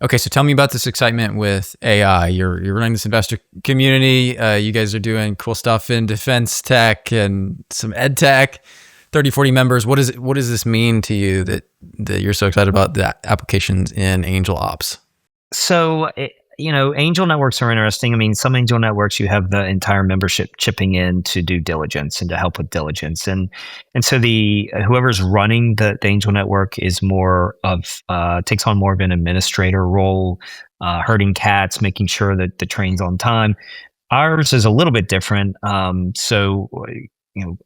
Okay, so tell me about this excitement with AI. You're running this investor community. You guys are doing cool stuff in defense tech and some ed tech. 30, 40 members. What does this mean to you that you're so excited about the applications in Angel Ops? So, angel networks are interesting. I mean, some angel networks, you have the entire membership chipping in to do diligence and to help with diligence. And so the whoever's running the angel network is more of, takes on more of an administrator role, herding cats, making sure that the train's on time. Ours is a little bit different.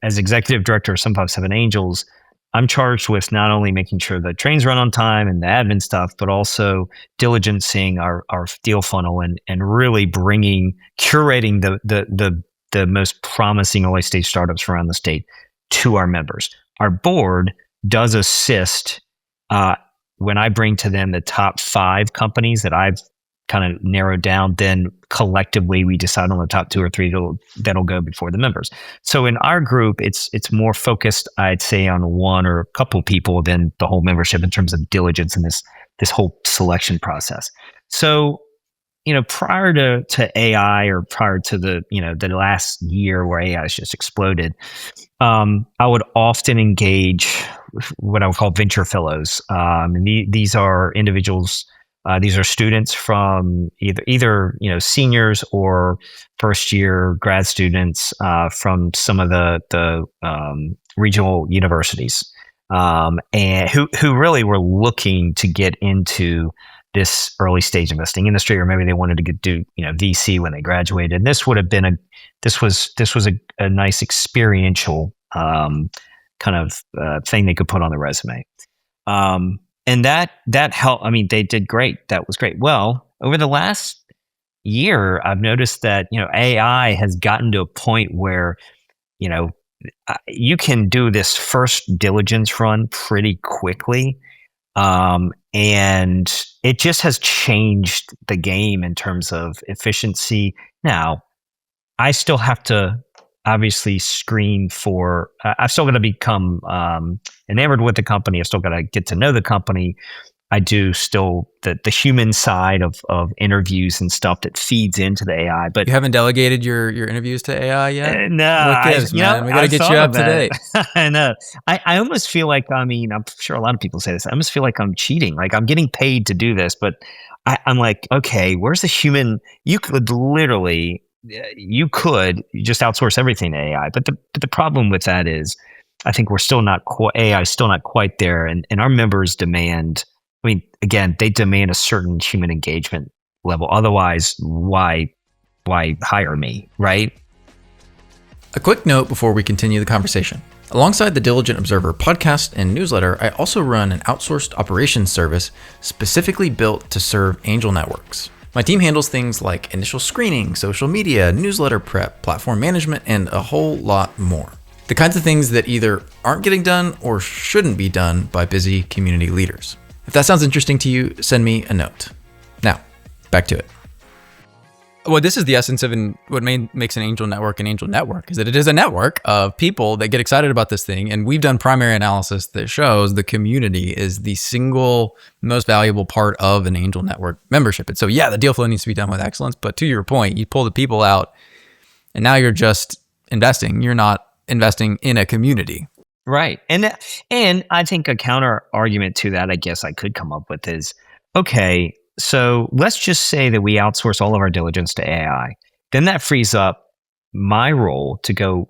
As executive director of Some 7 Angels, I'm charged with not only making sure the trains run on time and the admin stuff, but also diligencing our deal funnel and really curating the most promising early stage startups around the state to our members. Our board does assist when I bring to them the top 5 companies that I've kind of narrowed down, then collectively we decide on the top 2 or 3 that'll go before the members. So in our group, it's more focused, I'd say, on one or a couple people than the whole membership in terms of diligence and this whole selection process. So, prior to AI, or prior to the last year where AI has just exploded, I would often engage what I would call venture fellows. And these are individuals. These are students from either seniors or first year grad students from some of the regional universities, and who really were looking to get into this early stage investing industry, or maybe they wanted to do VC when they graduated. And this would have been this was a nice experiential kind of thing they could put on the resume. And that helped. I mean, they did great. That was great. Well, over the last year, I've noticed that, AI has gotten to a point where, you can do this first diligence run pretty quickly. And it just has changed the game in terms of efficiency. Now, I still have to obviously screen for, I've still got to become enamored with the company. I've still got to get to know the company. I do still the human side of interviews and stuff that feeds into the AI. But you haven't delegated your interviews to AI yet? No, what gives, man? We got to get you up to date. I know. I almost feel like, I'm sure a lot of people say this. I almost feel like I'm cheating. Like I'm getting paid to do this, but I'm like, okay, where's the human? You could just outsource everything to AI. But the problem with that is, I think we're still not AI is still not quite there, and our members demand. I mean, again, they demand a certain human engagement level. Otherwise, why hire me, right? A quick note before we continue the conversation. Alongside the Diligent Observer podcast and newsletter, I also run an outsourced operations service specifically built to serve angel networks. My team handles things like initial screening, social media, newsletter prep, platform management, and a whole lot more. The kinds of things that either aren't getting done or shouldn't be done by busy community leaders. If that sounds interesting to you, send me a note. Now, back to it. Well, this is the essence of what makes an angel network, is that it is a network of people that get excited about this thing. And we've done primary analysis that shows the community is the single most valuable part of an angel network membership. And so, yeah, the deal flow needs to be done with excellence. But to your point, you pull the people out and now you're just investing. You're not investing in a community. Right. And I think a counter argument to that, I guess I could come up with is, okay, so let's just say that we outsource all of our diligence to AI. Then that frees up my role to go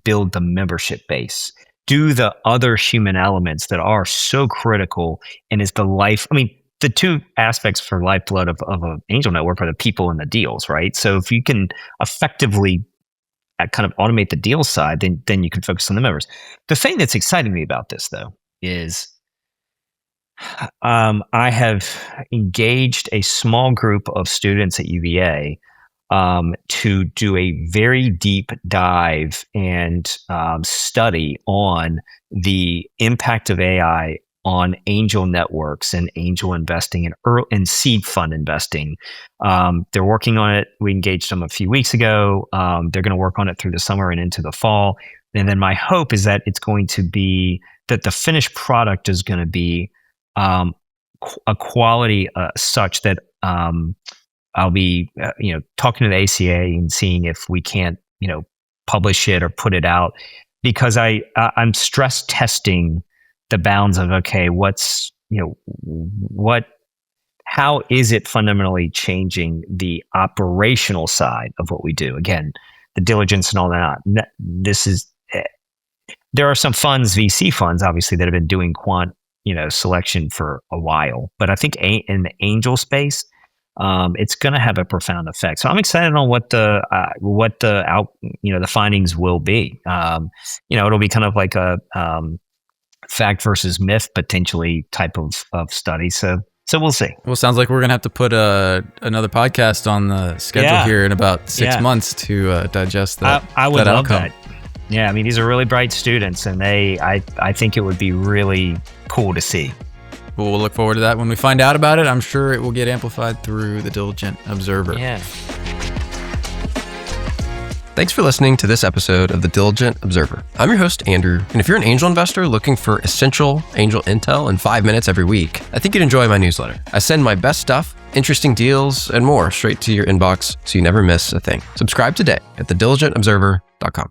build the membership base, do the other human elements that are so critical and is the life. I mean, the two aspects for lifeblood of an angel network are the people and the deals, right? So if you can effectively kind of automate the deal side, then you can focus on the members. The thing that's exciting me about this, though, is I have engaged a small group of students at UVA to do a very deep dive and study on the impact of AI on angel networks and angel investing and seed fund investing. They're working on it. We engaged them a few weeks ago. They're going to work on it through the summer and into the fall. And then my hope is that it's going to be that the finished product is going to be a quality such that I'll be talking to the ACA and seeing if we can't publish it or put it out, because I'm stress testing the bounds of, okay, how is it fundamentally changing the operational side of what we do? Again, the diligence and all that. There are some funds, VC funds, obviously, that have been doing quant, selection for a while. But I think in the angel space, it's going to have a profound effect. So I'm excited on what the findings will be. It'll be kind of like a fact versus myth potentially type of study. So we'll see. Well, sounds like we're going to have to put another podcast on the schedule here in about 6 months to digest that. I would love outcome. that. Yeah, I mean, these are really bright students, and I think it would be really cool to see. Well, we'll look forward to that when we find out about it. I'm sure it will get amplified through the Diligent Observer. Yeah. Thanks for listening to this episode of the Diligent Observer. I'm your host, Andrew, and if you're an angel investor looking for essential angel intel in 5 minutes every week, I think you'd enjoy my newsletter. I send my best stuff, interesting deals, and more straight to your inbox so you never miss a thing. Subscribe today at thediligentobserver.com.